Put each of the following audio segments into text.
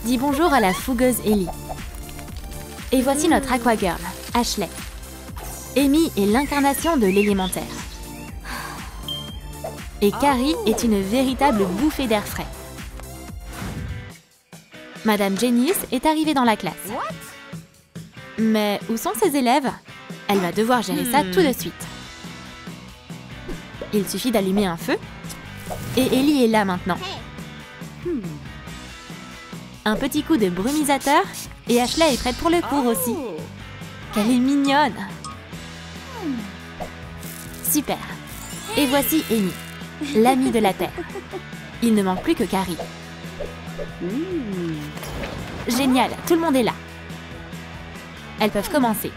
Dis bonjour à la fougueuse Ellie. Et voici notre aquagirl, Ashley. Amy est l'incarnation de l'élémentaire. Et Carrie est une véritable bouffée d'air frais. Madame Genius est arrivée dans la classe. Mais où sont ses élèves? Elle va devoir gérer ça tout de suite. Il suffit d'allumer un feu. Et Ellie est là maintenant. Un petit coup de brumisateur et Ashley est prête pour le cours aussi. Qu'elle est mignonne! Super! Et voici Amy, l'amie de la Terre. Il ne manque plus que Carrie. Génial, tout le monde est là. Elles peuvent commencer.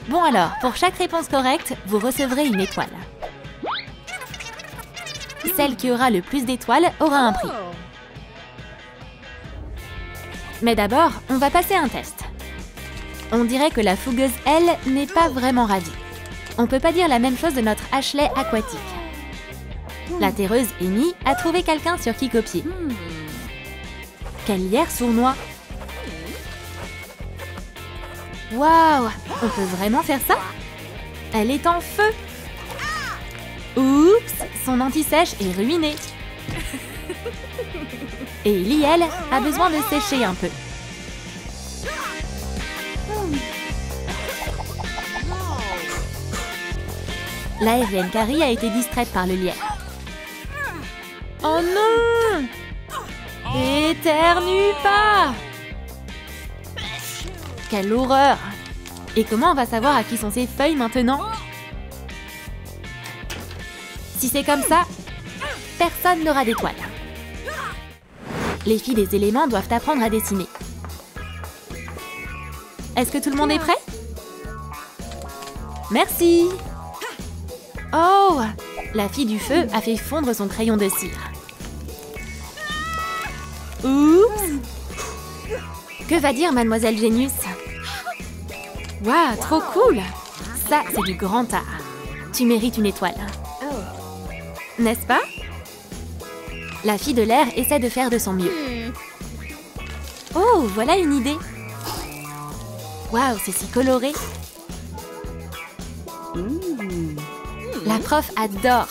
Bon alors, pour chaque réponse correcte, vous recevrez une étoile. Celle qui aura le plus d'étoiles aura un prix. Mais d'abord, on va passer un test. On dirait que la fougueuse, elle, n'est pas vraiment ravie. On peut pas dire la même chose de notre Ashley aquatique. La terreuse Amy a trouvé quelqu'un sur qui copier. Quel lierre sournois! Waouh! On peut vraiment faire ça? Elle est en feu! Oups! Son anti-sèche est ruiné. Et Ellie, elle, a besoin de sécher un peu. L'aérienne Carrie a été distraite par le lierre. Oh non! Éternue pas! Quelle horreur! Et comment on va savoir à qui sont ces feuilles maintenant? Si c'est comme ça, personne n'aura d'étoile. Les filles des éléments doivent apprendre à dessiner. Est-ce que tout le monde est prêt? Merci! Oh! La fille du feu a fait fondre son crayon de cire. Oups! Que va dire Mademoiselle Genius? Waouh, trop cool! Ça, c'est du grand art. Tu mérites une étoile. N'est-ce pas? La fille de l'air essaie de faire de son mieux. Oh, voilà une idée! Waouh, c'est si coloré! La prof adore!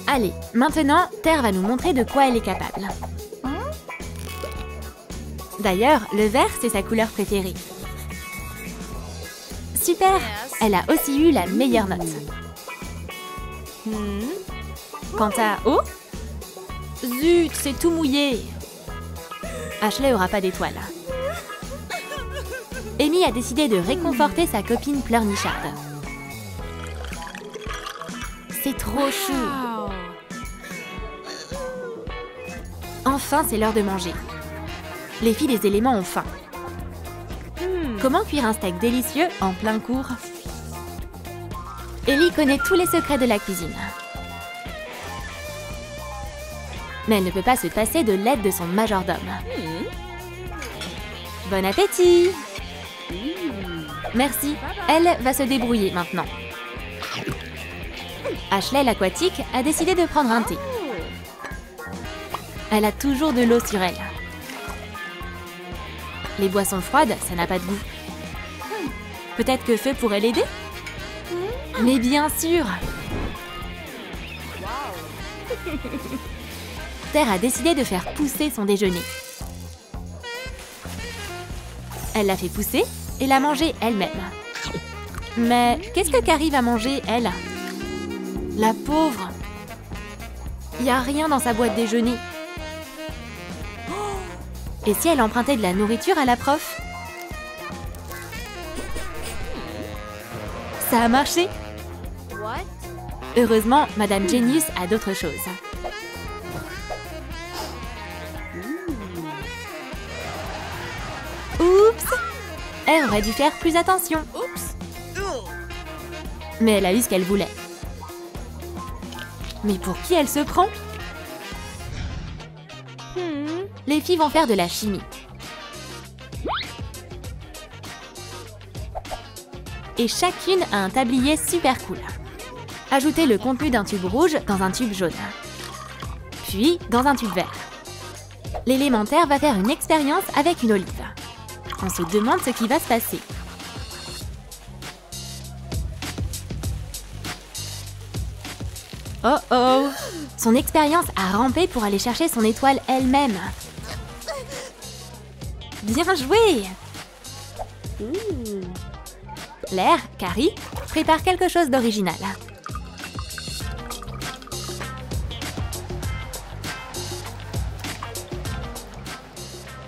Allez, maintenant, Terre va nous montrer de quoi elle est capable. D'ailleurs, le vert, c'est sa couleur préférée. Super! Elle a aussi eu la meilleure note. Quant à eau, zut, c'est tout mouillé. Ashley aura pas d'étoile. Amy a décidé de réconforter sa copine pleurnicharde. C'est trop chou. Enfin, c'est l'heure de manger. Les filles des éléments ont faim. Comment cuire un steak délicieux en plein cours? Ellie connaît tous les secrets de la cuisine. Mais elle ne peut pas se passer de l'aide de son majordome. Bon appétit! Merci, elle va se débrouiller maintenant. Ashley l'aquatique a décidé de prendre un thé. Elle a toujours de l'eau sur elle. Les boissons froides, ça n'a pas de goût. Peut-être que feu pourrait l'aider? Mais bien sûr! Terre a décidé de faire pousser son déjeuner. Elle l'a fait pousser et l'a mangé elle-même. Mais qu'est-ce que Carrie va manger, elle? La pauvre! Il n'y a rien dans sa boîte déjeuner. Et si elle empruntait de la nourriture à la prof? Ça a marché! Heureusement, Madame Genius a d'autres choses. Oups! Elle aurait dû faire plus attention. Mais elle a eu ce qu'elle voulait. Mais pour qui elle se prend? Les filles vont faire de la chimie. Et chacune a un tablier super cool. Ajoutez le contenu d'un tube rouge dans un tube jaune. Puis dans un tube vert. L'élémentaire va faire une expérience avec une olive. On se demande ce qui va se passer. Oh oh! Son expérience a rampé pour aller chercher son étoile elle-même. Bien joué! Claire, Carrie, prépare quelque chose d'original.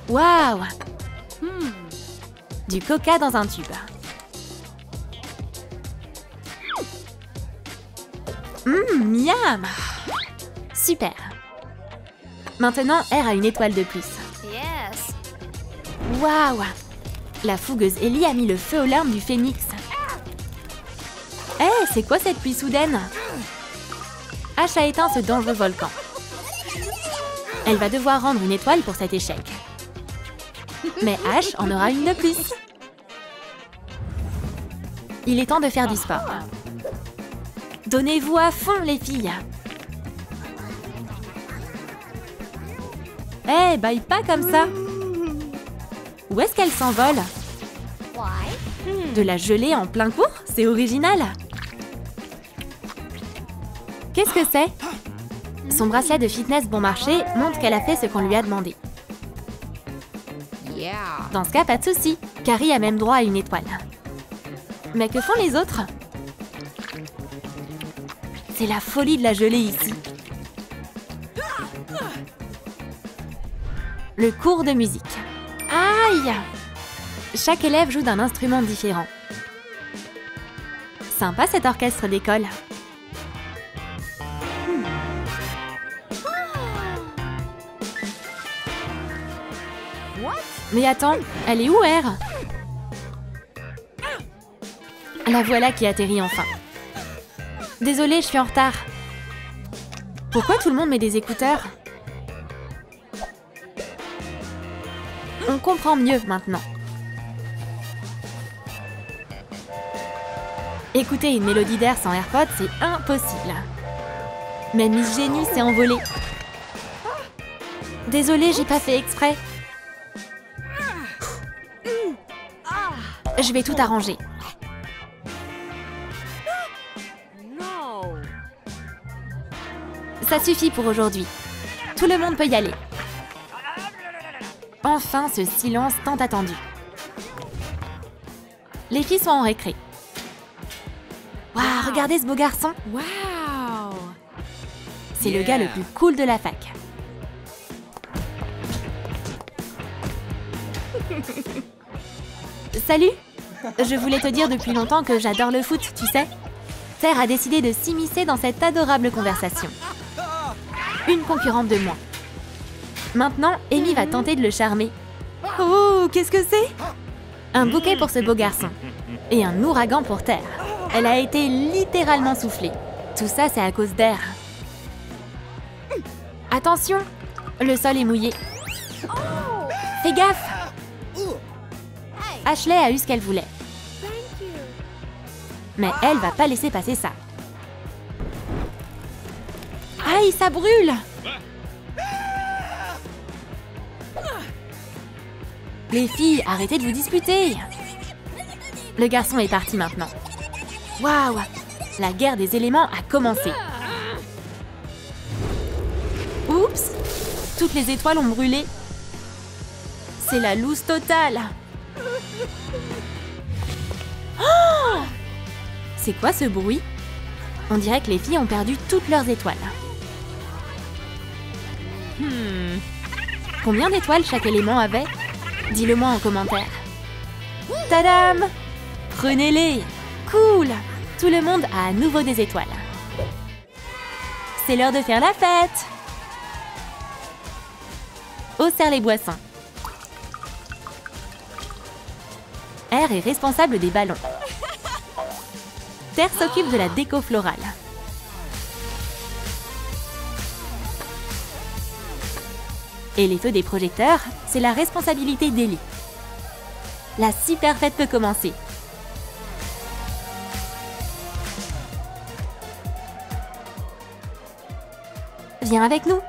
Waouh! Du coca dans un tube. Miam! Super! Maintenant, R a une étoile de plus. Yes. Waouh! La fougueuse Ellie a mis le feu aux larmes du phénix. Hé, c'est quoi cette pluie soudaine? Ash a éteint ce dangereux volcan. Elle va devoir rendre une étoile pour cet échec. Mais Ash en aura une de plus. Il est temps de faire du sport. Donnez-vous à fond, les filles. Eh, baille pas comme ça. Où est-ce qu'elle s'envole? De la gelée en plein cours? C'est original. Qu'est-ce que c'est? Son bracelet de fitness bon marché montre qu'elle a fait ce qu'on lui a demandé. Dans ce cas, pas de souci. Carrie a même droit à une étoile. Mais que font les autres? C'est la folie de la gelée ici. Le cours de musique. Aïe! Chaque élève joue d'un instrument différent. Sympa cet orchestre d'école. Mais attends, elle est où, R? La voilà qui atterrit enfin. Désolée, je suis en retard. Pourquoi tout le monde met des écouteurs? On comprend mieux maintenant. Écouter une mélodie d'air sans AirPods, c'est impossible. Mais Miss Génie s'est envolée. Désolée, j'ai pas fait exprès. Je vais tout arranger. Ça suffit pour aujourd'hui. Tout le monde peut y aller. Enfin, ce silence tant attendu. Les filles sont en récré. Waouh, regardez ce beau garçon. Wow. C'est le gars le plus cool de la fac. Salut! Je voulais te dire depuis longtemps que j'adore le foot, tu sais. Terre a décidé de s'immiscer dans cette adorable conversation. Une concurrente de moins. Maintenant, Amy va tenter de le charmer. Oh, qu'est-ce que c'est? Un bouquet pour ce beau garçon. Et un ouragan pour Terre. Elle a été littéralement soufflée. Tout ça, c'est à cause d'Air. Attention! Le sol est mouillé. Fais gaffe! Ashley a eu ce qu'elle voulait. Mais elle va pas laisser passer ça. Aïe, ça brûle! Les filles, arrêtez de vous disputer! Le garçon est parti maintenant. Waouh! La guerre des éléments a commencé. Oups! Toutes les étoiles ont brûlé. C'est la loose totale! Oh! C'est quoi ce bruit? On dirait que les filles ont perdu toutes leurs étoiles. Combien d'étoiles chaque élément avait? Dis-le-moi en commentaire. Tadam! Prenez-les! Cool! Tout le monde a à nouveau des étoiles. C'est l'heure de faire la fête! On sert les boissons. R est responsable des ballons. Terre s'occupe de la déco florale. Et les feux des projecteurs, c'est la responsabilité d'Ellie. La super fête peut commencer. Viens avec nous.